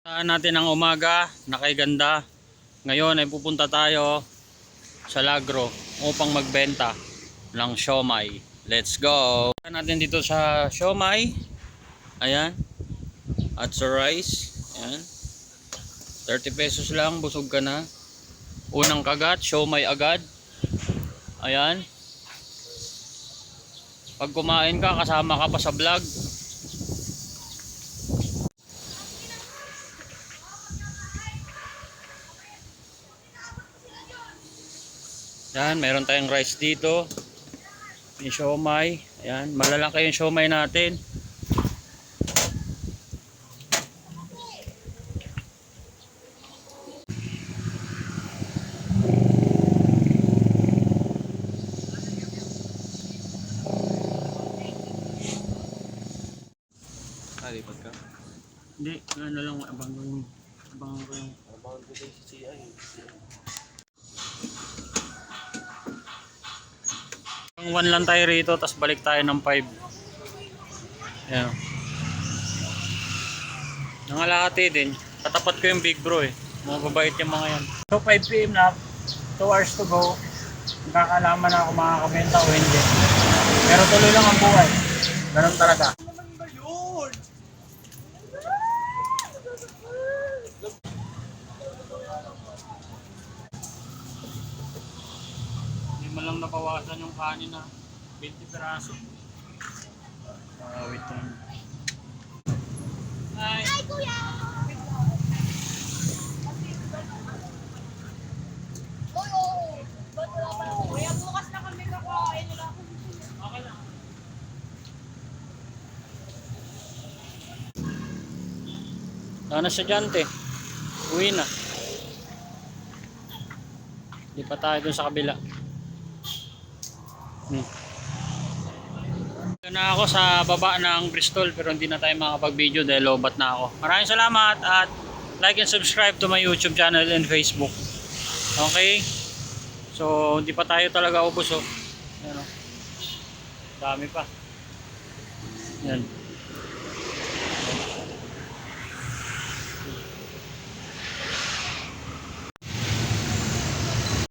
Saan natin ang umaga, nakay-ganda. Ngayon ay pupunta tayo sa Lagro upang magbenta ng siomai. Let's go! Saan natin dito sa siomai. Ayan. At sa rice. Ayan. 30 pesos lang, busog ka na. Unang kagat, siomai agad. Ayan. Pag kumain ka, kasama ka pa sa vlog. Yan, meron tayong rice dito. Yung siomai. Ayan, malalaki yung siomai natin. Lipat ka? Hindi, ano lang, abang ko yung Abang ko sa CI. Ang 1 lang tayo rito, tapos balik tayo ng 5. Ayan. Nangalahati din. Katapat ko yung Big Bro eh. Mga babait yung mga yan. So 5 PM na, 2 hours to go. Magkakalaman na ako makakabenta o hindi. Pero tuloy lang ang buhay. Ganun talaga. Hindi man lang nabawasan yung kanin na 20 peraso. Wait lang. Hi! Ay, kuya! Oo. Ba't wala pa ako? Kaya bukas na kami kakain nila. Okay lang. Ano estudyante? Uwi na. Di pa tayo dun sa kabila. Na ako sa baba ng Bristol pero hindi na tayo makapag-video dahil lobat na ako. Maraming salamat at like and subscribe to my YouTube channel and Facebook. Okay? So, hindi pa tayo talaga ubos oh. Ayan oh. Dami pa. Yan.